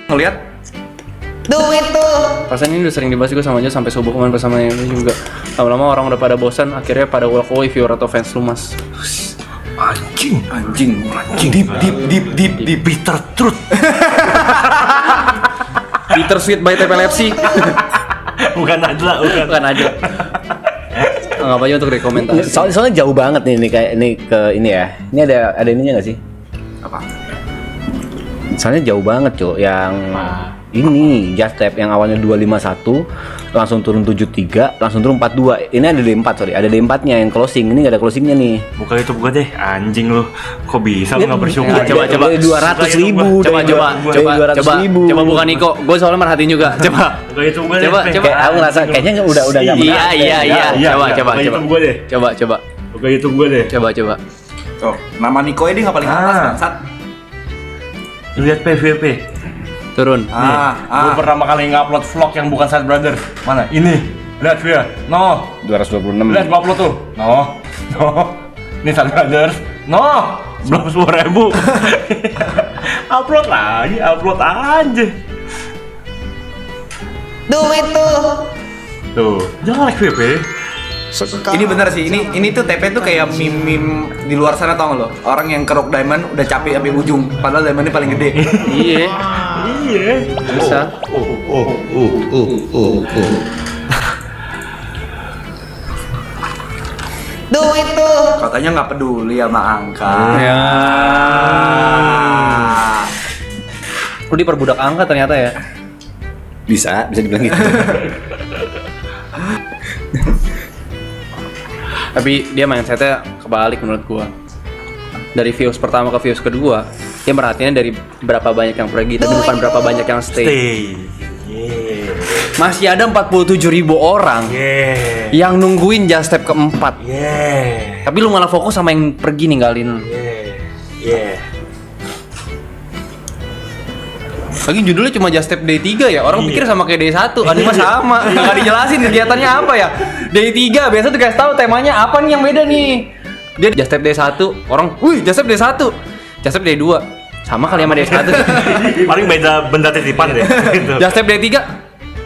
ngeliat duit tuh. Perasaan ini udah sering dibahas juga sama aja sampai subuh kemarin bersama yang ini juga. Lama-lama orang udah pada bosan, akhirnya pada walk away viewer atau fans lu mas. anjing Deep bitter truth. Bitter sweet by Tepelepsi. Bukan aja. Bukan aja. Anggap aja untuk rekomendasi. Soalnya jauh banget nih kayak ini ke ini ya. Ini ada ininya nggak sih? apa? Soalnya jauh banget cuy yang ini Just Tap yang awalnya 251 langsung turun 73 langsung turun 42. Ini ada D4 ada D4-nya yang closing. Ini nggak ada closingnya nih. Buka YouTube gua deh, anjing lu. Kok bisa lu nggak bersyukur? Coba. 200.000. Coba bukan Niko. Gue soalnya merhatiin juga. Coba. Buka YouTube gua deh. Coba. Kayak aku ngerasa kayaknya udah nggak menarik. Iya. Coba. Buka YouTube gua deh. Coba. Buka YouTube gua deh. Coba. Oh, nama Niko ini nggak paling atas bangsat. Lihat PVP. Turun. Gua pertama kali nge-upload vlog yang bukan Sad Brother. Mana? Ini. Lihat via. No. 226. Lihat gua upload tuh. No. Ini Sad Brother. No. Belum 10.000. Upload aja. Duit tuh. Tuh. Jangan like VP. Ini bener sih, ini tuh TP tuh kayak meme di luar sana tau gak lo? Orang yang kerok diamond udah capek sampai ujung, padahal diamondnya paling gede. Iya. Bisa. Duit tuh. Katanya nggak peduli sama angka. Ya. Lu diperbudak angka ternyata ya. Bisa dibilang gitu. Tapi dia mindsetnya kebalik menurut gua. Dari views pertama ke views kedua, dia merhatiinnya dari berapa banyak yang pergi, tapi bukan berapa banyak yang stay. Yeah. Masih ada 47.000 orang Yeah. yang nungguin Just Tap keempat. Yeah. Tapi lu malah fokus sama yang pergi ninggalin. Yeah. Lagi judulnya cuma Just Tap Day 3 ya. Orang Iya. pikir sama kayak Day 1. Kan mah sama. Enggak dijelasin kegiatannya apa ya. Day 3 biasa tuh kasih tahu temanya apa nih yang beda nih. Dia Just Tap Day 1, orang, "Wih, Just Tap Day 1." Just Tap Day 2. Sama kali sama Day 1. Paling beda benda titipan deh. Gitu. Just Tap Day 3.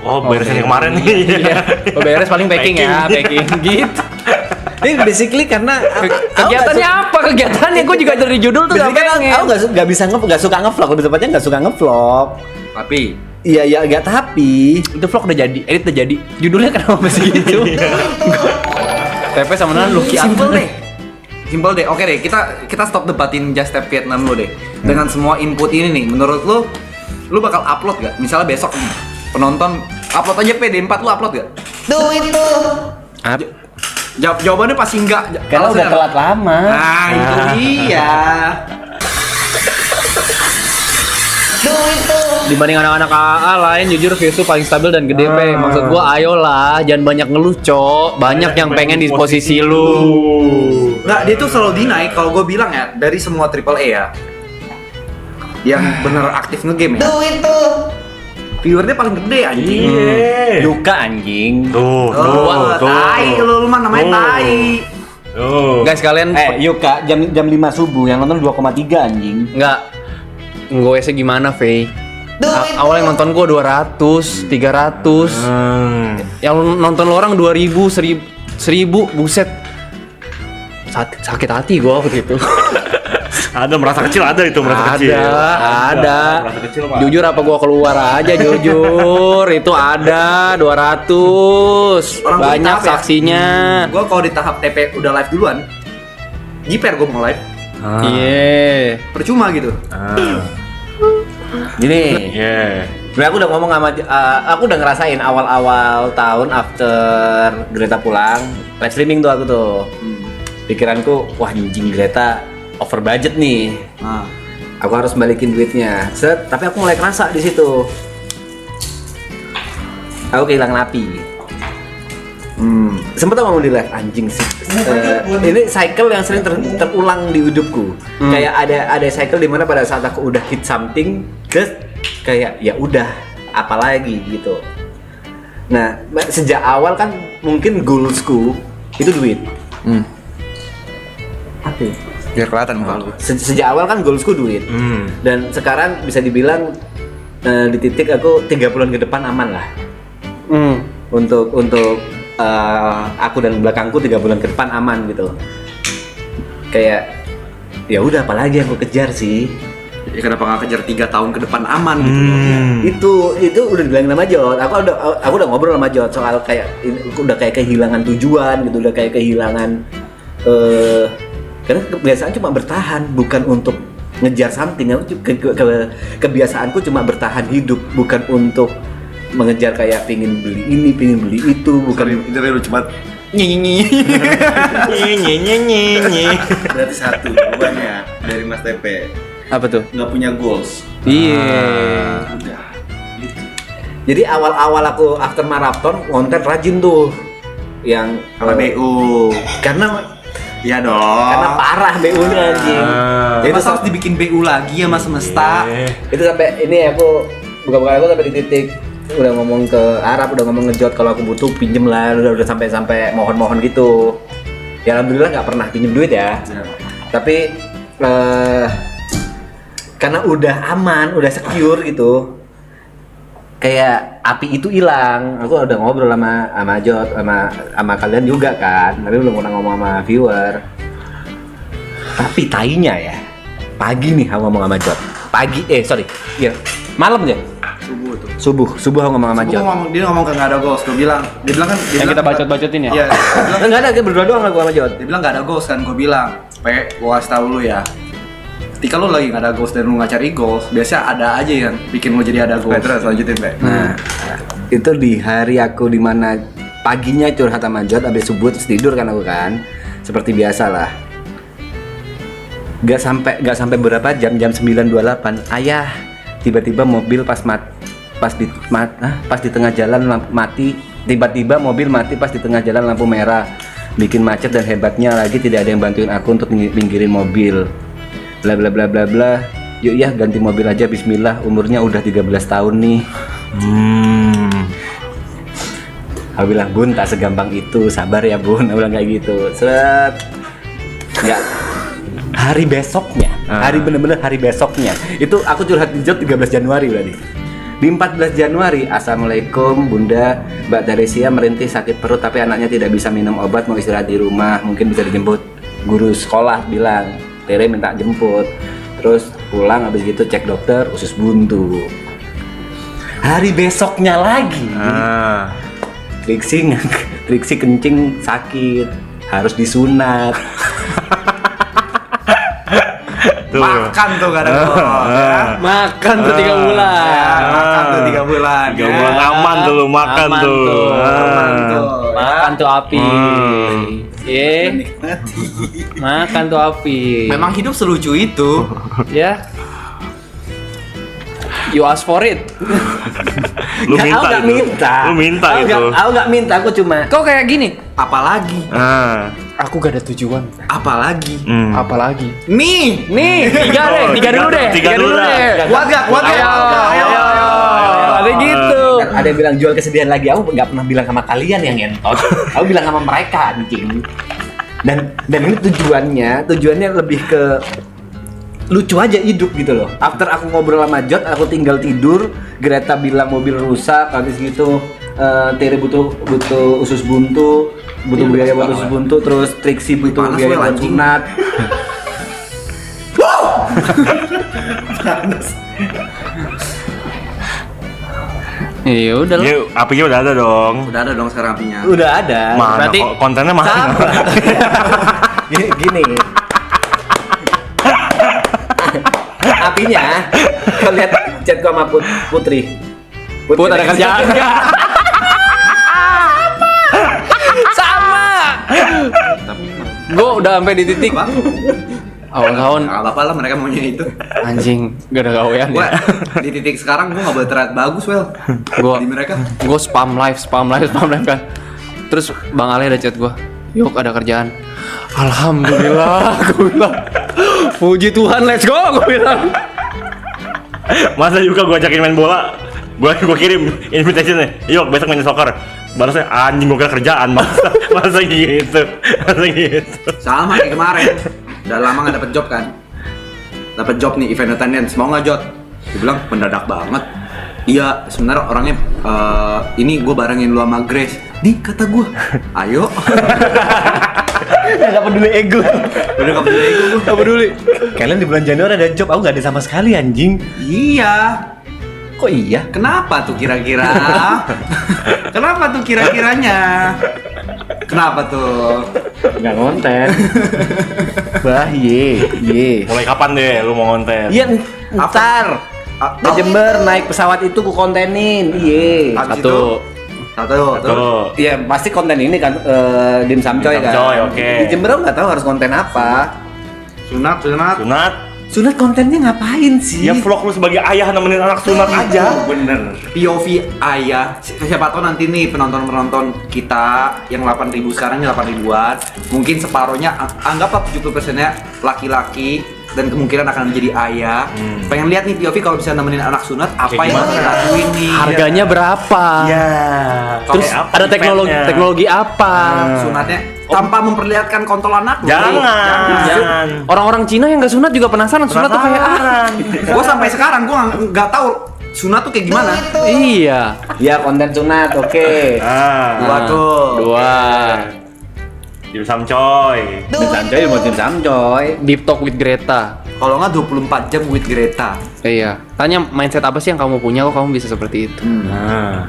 Oh, beresin yang kemarin nih. Iya. Beres paling packing ya, packing gitu. Ini basically karena Kegiatannya apa? Kegiatannya gue juga dari judul tuh Basically kan aku nggak suka ngevlog, lebih tepatnya nggak suka ngevlog. Tapi Iya, nggak tapi itu vlog udah jadi, edit udah jadi. Judulnya kenapa masih gitu? TP sama Nan Lucky Simple deh. Oke deh, kita stop debatin Just Tap Vietnam lu deh. Dengan semua input ini nih, menurut lu bakal upload gak? Misalnya besok nih, penonton upload aja PD4, lu upload gak? Duit tuh. Jawabannya pasti enggak. karena udah telat lama. Nah, itu dia. Duit tuh. Dibanding anak-anak AA lain, jujur views tuh paling stabil dan gede pe. Maksud gua ayolah, jangan banyak ngeluh cok. Banyak yang pengen di posisi lu. Nggak, dia tuh selalu deny kalau gue bilang ya, dari semua AAA ya yang bener aktif ngegame ya, Duit tuh. viewernya paling gede anjing. Yuka anjing. Tuh. Tai lu mah namanya tai. Tuh. Guys kalian Yuka jam 5 subuh yang nonton 2,3 anjing. nggak nge-WC gimana, Fei? Duit Awalnya nonton gua 200, 300. Yang nonton lo orang 2000, 1000, buset. Sakit hati gua waktu itu. Ada merasa kecil, ada itu merasa kecil. Ada. Merasa kecil, Pak. Jujur apa gua keluar aja jujur. Itu ada 200. Orang gua di Banyak tahap ya. saksinya. Gue kalau di tahap TP udah live duluan, jiper gue mau live, Iya. percuma gitu. Gini. Yeah. Sebenarnya aku udah ngomong sama aku udah ngerasain awal-awal tahun after Greta pulang, live streaming tuh aku tuh. Pikiranku, wah anjing Greta over budget nih. Nah, Aku harus balikin duitnya. Set, tapi aku mulai kerasa di situ. Aku kehilangan api. Sempet ngomong di live anjing sih. Ini cycle yang sering terulang di hidupku. Kayak ada cycle dimana pada saat aku udah hit something, terus kayak ya udah apalagi gitu. Nah sejak awal kan mungkin goalsku itu duit. Apa? Ya? biar kelihatan muka lu. Sejak awal kan goalsku duit. Dan sekarang bisa dibilang di titik aku 3 bulan ke depan aman lah. Untuk aku dan belakangku 3 bulan ke depan aman gitu. Kayak ya udah apalagi yang aku kejar sih. Ya kenapa nggak kejar 3 tahun ke depan aman gitu? Itu udah dibilangin sama Jod. Aku udah ngobrol sama Jod soal kayak udah kayak kehilangan tujuan gitu, udah kayak kehilangan karena kebiasaan cuma bertahan, bukan untuk ngejar something. Kebiasaanku cuma bertahan hidup, bukan untuk mengejar kayak pingin beli ini, pingin beli itu, bukan. Itu lu cuma Berarti satu jawabannya dari Mas TP. Apa tuh? Nggak punya goals. Iya. Udah. Jadi awal-awal aku after marathon konten rajin tuh yang kalau BU. karena Ya dong. karena parah BU-nya anjing. Jadi Masa harus dibikin BU lagi ya Mas Semesta? itu sampai ini aku buka-buka aku sampai di titik udah ngomong ke Arab, udah ngomong ngejot kalau aku butuh pinjem lah, udah sampai mohon-mohon gitu. Ya alhamdulillah nggak pernah pinjem duit ya. Tapi karena udah aman, udah secure gitu. Kayak api itu hilang. Aku udah ngobrol sama Jot, sama kalian juga kan. Tapi belum pernah ngomong sama viewer. Tapi tainya ya. Pagi nih aku ngomong sama Jot. Iya, malam ya. Subuh aku ngomong sama Jot. Dia ngomong ke nggak ada goals. Dia bilang Yang kita bacot-bacotin ya? Iya. Dia bilang Enggak ada, kayak berdua doang aku sama Jot. dia bilang nggak ada goals kan. Gue bilang, gue kasih tau lu ya. Ketika lu lagi nggak ada goals dan lu nggak cari goals, biasanya ada aja yang bikin lu jadi ada goals. Terus lanjutin, Be. Nah, itu di hari aku dimana paginya curhat sama Jot, abis subuh terus tidur kan aku kan, seperti biasa lah. Gak sampai berapa jam 9.28 ayah tiba-tiba mobil pas di tengah jalan mati, tiba-tiba mobil mati pas di tengah jalan lampu merah, bikin macet dan hebatnya lagi tidak ada yang bantuin aku untuk pinggirin mobil. Bla bla bla bla bla. Yuk ya ganti mobil aja, bismillah, umurnya udah 13 tahun nih. Aku bilang, Bun, tak segampang itu, sabar ya Bun. Aku bilang kayak gitu. Seret. Enggak. Hari besoknya, bener-bener hari besoknya. Itu aku curhat di Jot 13 Januari berarti. Di 14 Januari, Assalamualaikum Bunda, Mbak Teresia merintih sakit perut tapi anaknya tidak bisa minum obat, mau istirahat di rumah, mungkin bisa dijemput. Guru sekolah bilang, Tere minta jemput. Terus pulang habis gitu cek dokter, usus buntu. Hari besoknya lagi. Triksi kencing sakit, harus disunat. Makan tuh gak ada goals. Ya. Makan tuh 3 bulan. Makan tuh 3 bulan. 3 bulan aman tuh lu makan Aman tuh. tuh. Aman tuh. Makan tuh api. Makan tuh api. Memang hidup selucu itu. Ya. You ask for it. Lu Nggak, minta aku nggak itu. minta. Lu minta Aku itu. nggak- Aku nggak minta, aku cuma Kok kayak gini? Apalagi? Aku gak ada tujuan. Apalagi? Apalagi? Nih. Nih, 3 deh, 3 dulu deh. Tiga dulu dah. Kuat gak? Kuat gak? Ayo. Ada gitu. Kan ada yang bilang jual kesedihan lagi, aku nggak pernah bilang sama kalian yang ngentot. Aku bilang sama mereka anjing. Dan ini tujuannya lebih ke lucu aja hidup gitu loh. After aku ngobrol sama Jot, aku tinggal tidur. Greta bilang mobil rusak, habis gitu Tere butuh usus buntu, butuh biaya buat usus buntu, terus Triksi butuh panas biaya wel, buat anjing. sunat. Iya udah lah. Ya, apinya udah ada dong. Udah ada dong sekarang apinya. Udah ada. Mana Berarti- kontennya mana? Gini. Apinya, kau lihat chat gua sama Putri. Put ada kerjaan enggak? Sama. Gue udah sampai di titik awal-awal Nggak apa-apa lah mereka maunya itu. anjing gak ada gawean Gue ya. di titik sekarang gue nggak boleh terlihat bagus, Wel. Gua Di mereka. gue spam live kan. Terus Bang Ale ada chat gue, yuk ada kerjaan. Alhamdulillah, gue bilang. Puji Tuhan, let's go, gue bilang. Masa juga gua ajakin main bola, gua kirim invitation-nya. Yuk besok main soccer. Balasnya anjing gua kira kerjaan, masa gitu. Sama kayak kemarin. Udah lama nggak dapet job kan. Dapet job nih event attendance. Mau nggak Jot? Dia bilang mendadak banget. Iya, sebenarnya orangnya ini gue barengin lu sama Grace. Nih kata gue, ayo. Gak peduli ego. Udah gak peduli gue. Gak peduli. Kalian di bulan Januari ada job, aku gak ada sama sekali anjing. Iya. Kok iya? Kenapa tuh kira-kira? Kenapa tuh kira-kiranya? Kenapa tuh? Gak ngonten. Bah, ye. Mulai kapan deh lu mau konten? Iya, ntar. Ke Jember naik pesawat itu ku kontenin. Iya. Habis Satu. Satu. Iya, pasti konten ini kan Dim Samcoy Dim kan. Samcoy, oke. Di Jember aku nggak tahu harus konten apa. Sunat. Sunat. Sunat kontennya ngapain sih? Ya vlog lu sebagai ayah nemenin anak sunat aja. Bener. POV ayah. Siapa tahu nanti nih penonton-penonton kita yang 8.000 sekarang ini 8.000-an. Mungkin separohnya anggaplah 70%-nya laki-laki dan kemungkinan akan menjadi ayah. Pengen lihat nih POV kalau bisa nemenin anak sunat apa Kayak yang gimana? harus dilakuin nih. Harganya berapa? Ya. Terus ada teknologi apa? Sunatnya tanpa memperlihatkan kontol anak. Jangan. Orang-orang Cina yang nggak sunat juga penasaran sunat tuh kayak Gue sampai sekarang gue nggak tahu sunat tuh kayak gimana. Iya. Iya, konten sunat. Oke. Dua tuh. Dua. Dim Samcoy. Dim Samcoy mau Dim Samcoy. Deep Talk with Greta. Kalau nggak 24 jam with Greta. Iya. Tanya mindset apa sih yang kamu punya kok kamu bisa seperti itu? Nah.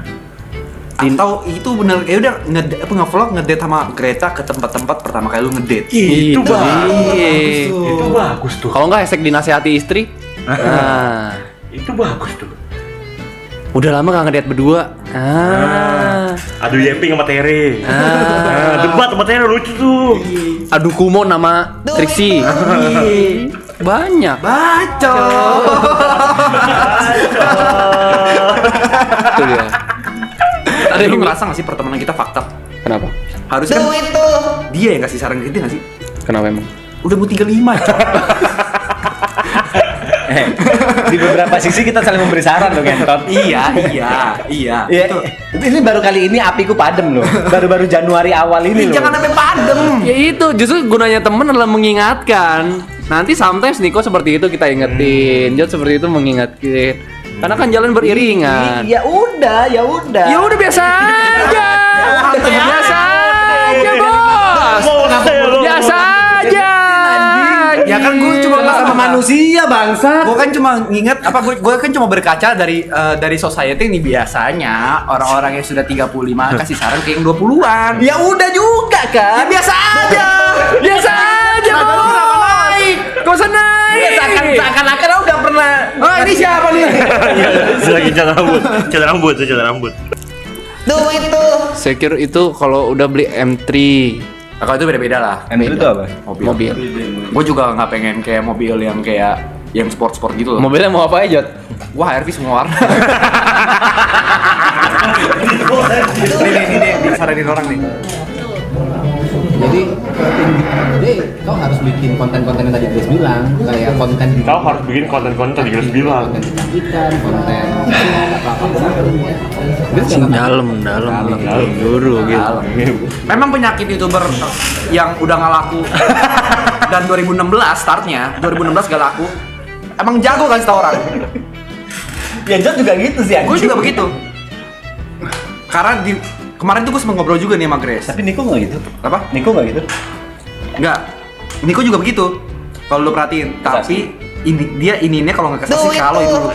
Atau itu bener kayak udah nge-vlog ngedate sama Greta ke tempat-tempat pertama kali lu ngedate. Itu bagus. Itu bagus tuh. Kalau nggak hashtag dinasihati istri. Nah. Itu bagus tuh. Udah lama gak ngedate berdua. Aduh Yeping sama Tere. Debat sama Tere lucu tuh. Aduh Kumo nama Trixie. Banyak. Baco. Itu dia. Ada lu ngerasa gak sih pertemanan kita fakta? Kenapa? Harusnya kan Duit tuh. dia yang kasih saran ke kita gak sih? Kenapa emang? Udah mau 35 Cok. Di beberapa sisi kita saling memberi saran loh, Gentot. Iya. Iya. Ini baru kali ini apiku padem loh. Baru-baru Januari awal ini loh. Jangan sampai padem. Ya itu justru gunanya temen adalah mengingatkan. Nanti sometimes Niko seperti itu kita ingetin, Jod seperti itu mengingatkan. Karena kan jalan beriringan. Ya udah. Ya udah biasa aja. Biasa aja, Bos. Biasa aja. Ya kan gue cuma sama manusia bangsa. Gue kan cuma nginget gue kan cuma berkaca dari society nih biasanya orang-orang yang sudah 35 kasih saran kayak yang 20-an. Ya udah juga kan. Ya biasa aja. Biasa aja, boy. Gak usah naik. Seakan-akan aku gak pernah. Oh, ini siapa nih? Lagi cat rambut. Duit tuh. Secure itu kalau udah beli M3 Kalau itu beda-beda lah. Itu apa? mobil. Gue juga nggak pengen kayak mobil yang kayak yang sport-sport gitu loh. Mobilnya mau apa aja, Jod? Wah, HRV semua warna. Ini disaranin orang nih. Jadi kau harus bikin konten-konten yang tadi Grace bilang, kayak konten di Kau harus bikin konten-konten tadi Grace bilang. konten ikan, konten Dalam. Guru gitu. Memang penyakit YouTuber yang udah nggak laku dan 2016 startnya, 2016 gak laku. Emang jago kasih tau orang. Ya Jod juga gitu sih. Gue juga begitu. Karena kemarin tuh gue sempat ngobrol juga nih sama Grace. Tapi Niko nggak gitu. Apa? Niko nggak gitu. Enggak. Niko juga begitu. Kalau lu perhatiin, tapi ini kalau nggak kesasih Duit kalau itu tuh.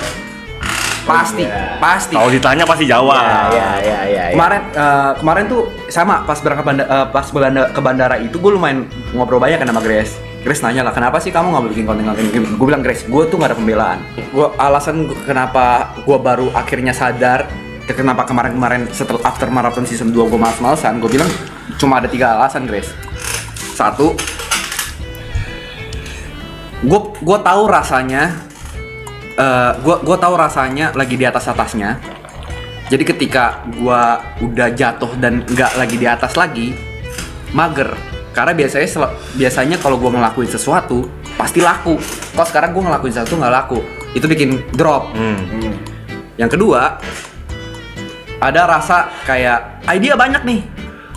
pasti. Kalau ditanya pasti jawab. Ya. Kemarin tuh sama pas berangkat ke bandara itu gue lumayan ngobrol banyak kan sama Grace. Grace nanya lah, kenapa sih kamu nggak bikin konten-konten? Gue bilang, Grace, gue tuh nggak ada pembelaan. Kenapa gue baru akhirnya sadar kenapa kemarin setelah after marathon season 2 gue males-malesan. Gue bilang cuma ada 3 alasan, Grace. 1, gue tahu rasanya gue tahu rasanya lagi di atasnya. Jadi ketika gue udah jatuh dan nggak lagi di atas lagi, mager. Karena biasanya kalau gue ngelakuin sesuatu pasti laku. Kalau sekarang gue ngelakuin sesuatu nggak laku, itu bikin drop. Yang kedua, ada rasa kayak idea banyak nih,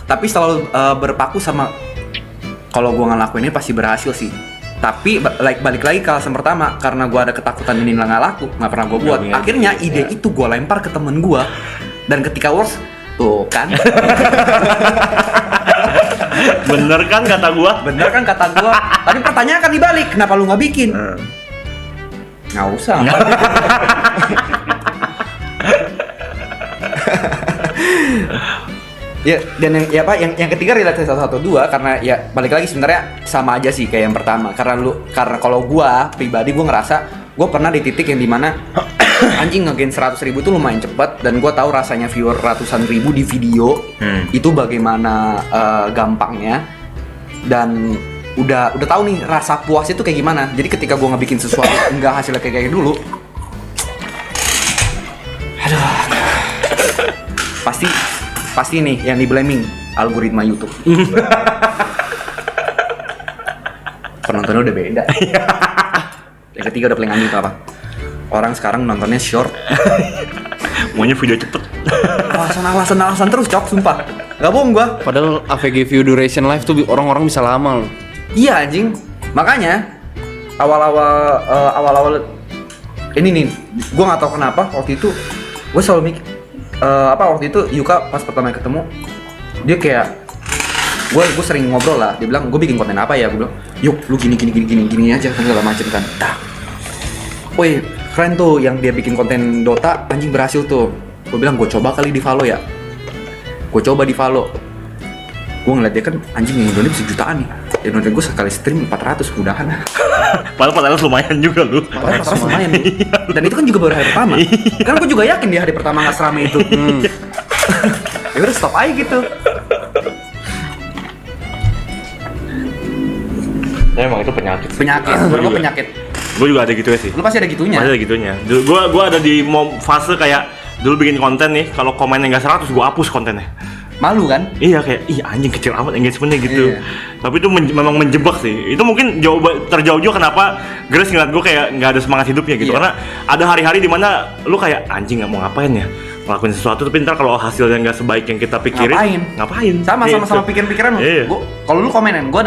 tapi selalu berpaku sama kalau gue ngelakuin ini pasti berhasil sih. Tapi balik lagi ke alasan pertama, karena gue ada ketakutan ini nggak laku, nggak pernah gue buat. Akhirnya ide itu gue lempar ke temen gue, dan ketika works tuh kan, Bener kan kata gua? bener kan kata gue. Tapi pertanyaan kan dibalik, kenapa lu nggak bikin? Nggak usah. Ya, dan yang ketiga relate 112 karena ya balik lagi sebenarnya sama aja sih kayak yang pertama, karena kalau gua pribadi gua ngerasa gua pernah di titik yang dimana anjing nge-gain 100.000 tuh lumayan cepet, dan gua tahu rasanya viewer ratusan ribu di video itu bagaimana gampangnya, dan udah tahu nih rasa puas itu kayak gimana. Jadi ketika gua ngebikin sesuatu enggak hasilnya kayak dulu, pasti nih yang di-blaming algoritma YouTube. Penontonnya udah beda. Yang ketiga udah paling anjing apa? Orang sekarang nontonnya short. Maunya video cepet. Alasan terus, Cok, sumpah. Gak bohong gua. Padahal AVG view duration live tuh orang-orang bisa lama loh. Iya anjing. Makanya awal-awal ini nih, gua nggak tahu kenapa waktu itu gua selalu mikir waktu itu Yuka pas pertama ketemu dia kayak gue sering ngobrol lah, dia bilang gue bikin konten apa ya, gue bilang yuk lu gini aja kan segala macem kan. Woi keren tuh yang dia bikin konten Dota, anjing berhasil tuh. Gue bilang gue coba kali di follow ya, gue coba di follow. Gue ngeliat dia kan anjing yang Indonesia bisa jutaan nih, yang nonton gue sekali stream 400 udahan. Padahal lumayan juga lu. 400 lumayan nih. Dan itu kan juga baru hari pertama. Kan gue juga yakin di hari pertama nggak seramai itu. Ya udah stop aja gitu. Ya, emang itu penyakit. Menurut gue penyakit. Gue juga ada gitu ya sih. Lu pasti ada gitunya. Masih ada gitunya. Gue ada di fase kayak dulu bikin konten nih, kalau komennya nggak 100 gue hapus kontennya. Malu kan? Iya kayak, ih anjing kecil amat engagementnya gitu. Iya. Tapi itu memang menjebak sih. Itu mungkin terjauh juga kenapa Grace ngeliat gue kayak nggak ada semangat hidupnya gitu. Iya. Karena ada hari-hari dimana lu kayak anjing nggak mau ngapain ya, ngelakuin sesuatu tapi ntar kalau hasilnya nggak sebaik yang kita pikirin, ngapain? Sama Gitu. pikiran-pikiran lu. Iya. Kalau lu komenin, gue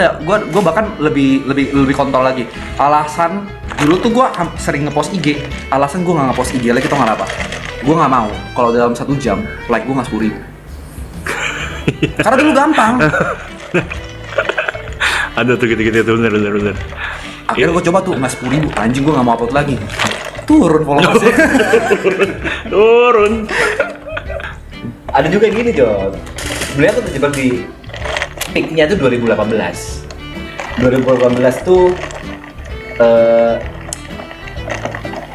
bahkan lebih kontol lagi. Alasan dulu tuh gue sering ngepost IG. Alasan gue nggak ngepost IG lagi tuh nggak apa? Gue nggak mau kalau dalam 1 jam like gue nggak 10.000. Karena dulu gampang. Ada tuh gitu-gitu tuh bener. Akhirnya gue coba tuh nggak 10.000, anjing gue nggak mau upload lagi. Turun followersnya. Turun. Ada juga yang gini, Jon. Beliau tuh terjebak di peaknya tuh 2018. 2018 tuh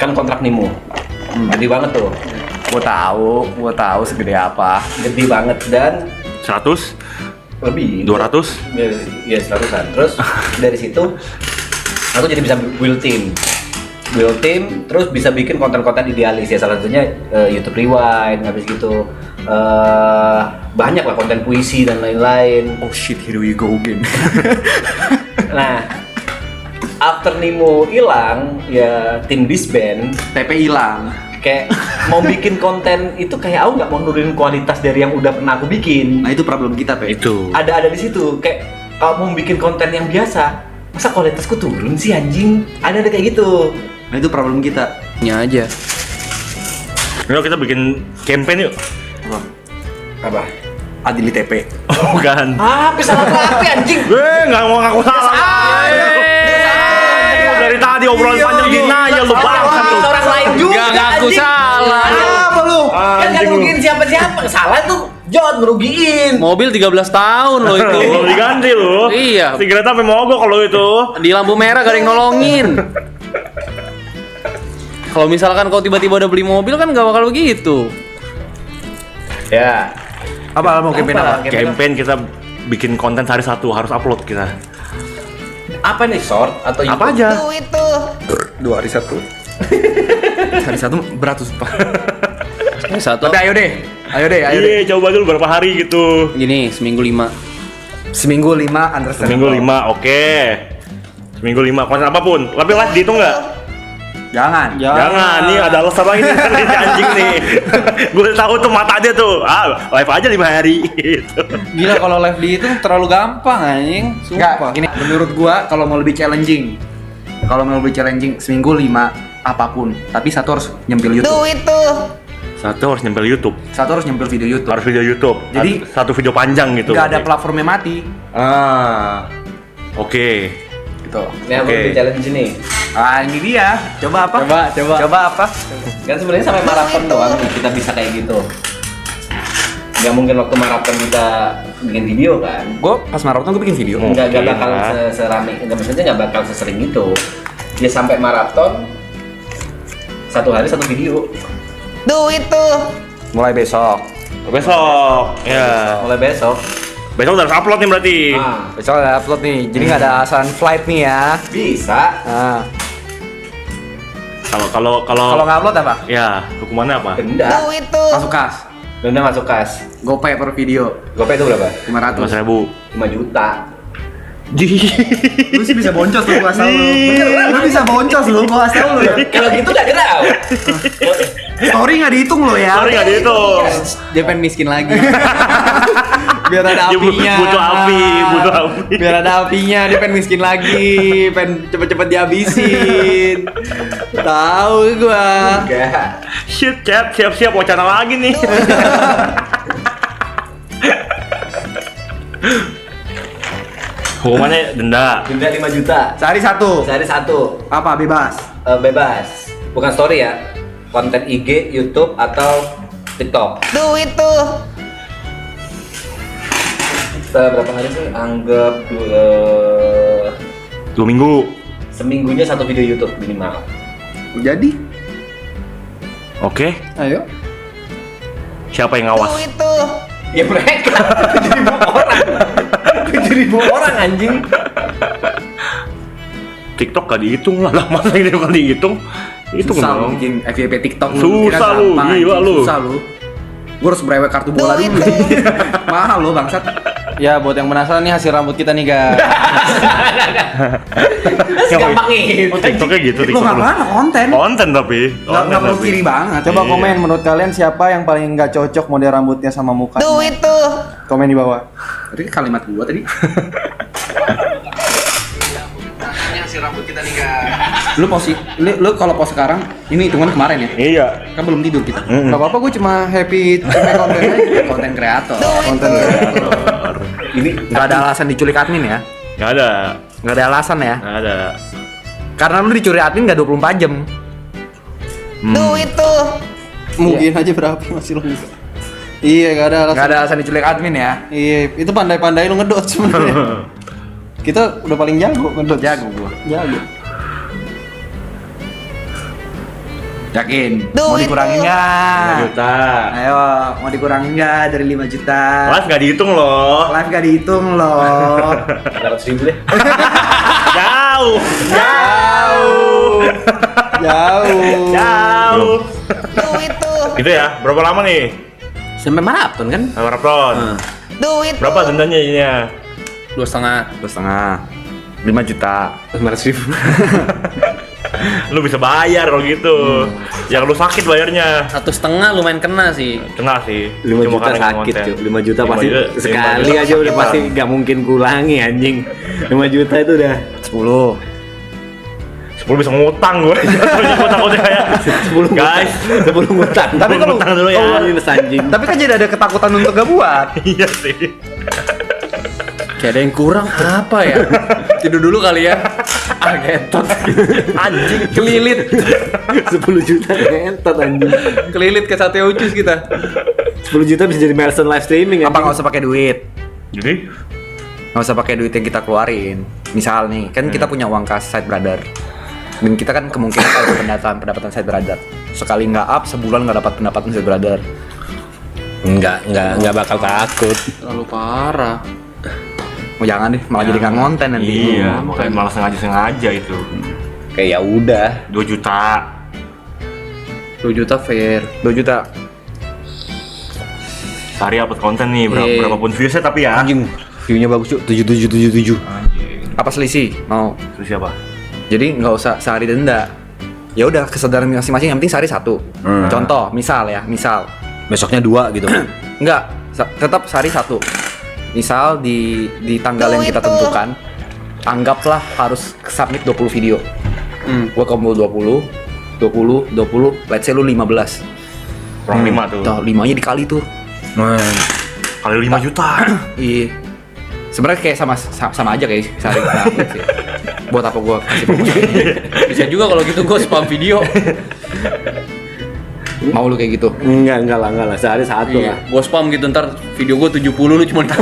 kan kontrak Nimo. Gede banget tuh. Gue tahu segede apa. Gede banget dan 100, lebih 200. ya 100-an. Terus dari situ aku jadi bisa build team, terus bisa bikin konten-konten idealis ya, salah satunya YouTube Rewind, habis gitu banyak lah konten puisi dan lain-lain. Oh shit, here we go again. Nah, after Nimo hilang ya tim disband, TP hilang. kayak mau bikin konten itu kayak aku nggak mau nurunin kualitas dari yang udah pernah aku bikin. Nah itu problem kita, Pe. Itu. Ada di situ kayak kalau mau bikin konten yang biasa, masa kualitasku turun sih anjing? Ada kayak gitu. Nah itu problem kita. Nya aja. Yuk kita bikin campaign yuk. Apa? Adili TP. Oh bukan. Apa salah apa anjing? Nggak mau ngaku salah. Dari tadi obrolan panjang denial lu bangsat lu. Orang lain juga. Nggak ngaku anjing. salah. Apa lu? Kan nggak Anjing lu. ngerugiin siapa-siapa. Salah tuh Jon ngerugiin. Mobil 13 tahun loh itu. Belum diganti lu. Iya. Sigaret sampai mogok kalau itu. Di lampu merah gak ada yang nolongin. Kalau misalkan kau tiba-tiba udah beli mobil kan gak bakal begitu. Ya. Apa mau campaign apa? Campaign kita bikin konten sehari 1 harus upload kita. Apa nih short atau YouTube? Apa aja? Itu. 2 hari 1. Hari 1 berat sumpah. Satu. Tapi ayo deh. Iya, coba dulu berapa hari gitu. Gini, seminggu 5. Seminggu 5 understand. Seminggu 5, oke. Seminggu 5 konten apapun. Tapi live dihitung nggak? Jangan. Jangan, nih ada alasan lagi nih si anjing nih. Gue tahu tuh mata dia tuh. Live aja 5 hari gitu. Gila kalau live di itu terlalu gampang anjing. Enggak, Sumpah. gini, menurut gua kalau mau lebih challenging, Kalau mau lebih challenging seminggu 5 apapun, tapi satu harus nyempil YouTube. Do itu. Satu harus nyempil YouTube. Satu harus nyempil video YouTube. Harus video YouTube. Jadi, satu video panjang gitu. Nggak ada berarti. platformnya mati. Oke. Gitu. Ini aku Oke. bikin challenge ini. Ah ini dia. Coba apa? Coba. Coba apa? Kan sebenarnya sampai maraton doang nih kita bisa kayak gitu. Nggak mungkin waktu maraton kita bikin video kan? Gue pas maraton gue bikin video. Nggak Mungkin bakal lah. serame, nggak maksudnya nggak bakal sesering itu. Dia sampai maraton 1 hari 1 video. Do itu. Mulai besok. Besok. Ya. Mulai besok. Besok udah harus upload nih berarti. Ah, Besok ada upload nih. Jadi nggak ada alasan flight nih ya. bisa. Nah, Kalau kalau nggak upload apa? ya, hukumannya apa? Denda. Do itu. Masuk kas. Denda masuk kas. Gopay per video Gopay itu berapa? 500. 5.000. 5 juta. Lu sih bisa boncos lu gua asal lu. Beneran, lu bisa boncos lu gua asal lu ya. Kalau gitu nggak gerau. Story nggak dihitung lo ya. Sorry nggak dihitung. Dia pengen miskin lagi. Biar ada Dia apinya. butuh api. Biar ada apinya, dia pengen miskin lagi, pengen cepet-cepet dihabisin. Tahu gua. Enggak. Shit, chat, siap-siap wacana lagi nih. Hukumannya denda. Denda 5 juta. Sehari satu. Sehari 1. Apa bebas? Bebas. Bukan story ya. Konten IG, YouTube atau TikTok. Do itu. Berapa hari sih? Anggap 2 minggu. seminggunya 1 video YouTube minimal. Jadi Oke. Ayo. Siapa yang ngawas? Do itu. Ya mereka 7.000 orang. 7.000 orang anjing. TikTok gak dihitung lah. Masa ini bukan dihitung? Hitung susah lu dong. bikin FYP TikTok lu. Susah Kira lu, gampang, gila anjing. lu. Susah lu. Gua harus brewek kartu bola Duh, dulu. itu. Mahal lo bangsat. Ya buat yang penasaran nih hasil rambut kita nih guys. Gampang itu. Oh, TikToknya gitu. Lu nggak mana konten? Konten tapi. Nggak perlu kiri banget. Coba Iya. komen menurut kalian siapa yang paling nggak cocok model rambutnya sama mukanya. Do itu. Komen di bawah. Tadi kalimat gua tadi. Lu posi, lu kalau pos sekarang ini hitungan kemarin ya? Iya. Kan belum tidur kita. Mm-mm. Gak apa-apa, gue cuma happy make konten aja. Konten kreator. Konten kreator. Ini nggak ada alasan diculik admin ya? Nggak ada. Nggak ada alasan ya? Nggak ada. Karena lu dicuri admin nggak 24 jam. Do itu. Mungkin aja berapa masih lo buka. Iya, gak ada alasan. Nggak ada alasan diculik admin ya? Iya, itu pandai-pandai lu ngedot sebenarnya. Kita udah paling jago ngedot. Jago gua. Jago. Yakin? Duh, Mau dikurangin itu. 5 nggak? juta. Ayo, mau dikurangin nggak dari 5 juta? Live nggak dihitung loh. Live nggak dihitung loh. 500.000 deh. Jauh. Jauh. Jauh. Do itu. Gitu ya. Berapa lama nih? Sampai maraton kan? Maraton. Do itu. Berapa dendanya ininya? 2,5. 2,5 5 juta. 500.000. Lu bisa bayar kalau gitu. Yang lu sakit bayarnya. 1,5 lumayan kena sih. Kena sih. 5 Cuma juta karena sakit konten. cuy. 5 juta 5 pasti juta, sekali 5 juta aja udah sakitan. pasti nggak mungkin kulangi anjing. 5 juta itu udah 10. 10 bisa ngutang gue. Ngutang udah kayak 10 guys. 10 ngutang. Tapi kalau ngutang dulu ya. minus anjing. Tapi kan jadi ada ketakutan untuk gak buat. Iya sih. Kayak ada yang kurang apa ya? Tidur dulu kali ya. Ah, getot. Anjing. Kelilit. 10 juta ngentot anjing. Kelilit ke sate ucus kita. 10 juta bisa jadi milestone live streaming Apa nggak usah pakai duit? Jadi Nggak usah pakai duit yang kita keluarin. Misal nih, kan kita punya uang kas side brother. Dan kita kan kemungkinan ada pendapatan side brother. Sekali nggak up, sebulan nggak dapat pendapatan side brother. Enggak bakal takut. Terlalu parah. Oh jangan deh, malah jadi nggak ngonten nanti. iya, makanya malah sengaja itu. Kayak ya udah. 2 juta. 2 juta fair. 2 juta. Sehari upload konten nih, Iya. berapapun viewsnya tapi ya. Anjing, view-nya bagus cuy. 7777. Anjing. Apa selisih? Mau? Terus siapa? Jadi nggak usah sehari denda. Ya udah kesadaran masing-masing, yang penting sehari satu. Contoh, misal ya, misal. Besoknya 2 gitu. Enggak, tetap sehari satu. Misal di tanggal yang kita tentukan, anggaplah harus submit 20 video. Gua kumpul 20, let's say lu 15. Orang 5 tuh. Tuh, 5-nya dikali tuh. Kali 5 juta. Iya. Sebenarnya kayak sama aja kayak sehari kena upload sih. Buat apa gua kasih promosi? Bisa juga kalau gitu gue spam video. Mau lu kayak gitu? Enggak lah, sehari satu Iya, lah. gue spam gitu ntar video gue 70 lu cuma 15.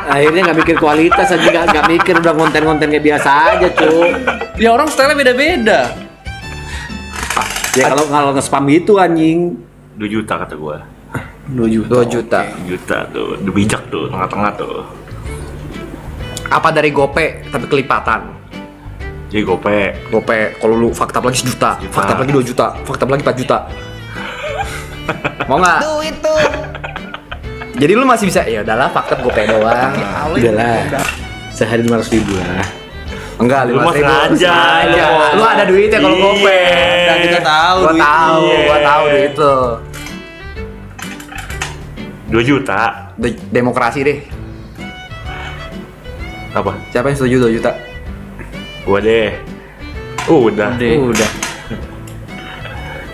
Akhirnya nggak mikir kualitas aja, nggak mikir udah konten-konten kayak biasa aja, cuy. Ya orang style beda-beda. Ya kalau nge-spam gitu anjing. 2 juta kata gua. 2 juta. 2 juta tuh, udah bijak tuh, tengah-tengah tuh. Apa dari Gope tapi kelipatan? Jadi gope. Gope kalau lu fakta lagi 1 juta, Juta. fakta lagi 2 juta, fakta lagi 4 juta. Mau nggak? Do itu. Jadi lu masih bisa, ya udahlah fakta Gope doang. Udahlah. Sehari 500.000 lah. Enggak, Lu mah 15.000. sengaja. Lu ada duitnya kalau Gope. Dan kita tahu Gua duitnya. tahu duit lu. 2 juta. Demokrasi deh. Apa? Siapa yang setuju 2 juta? Gua deh. Udah. Udah.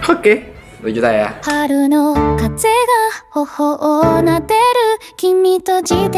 Oke. 2 juta ya. 春の風が頬をなでる君と自転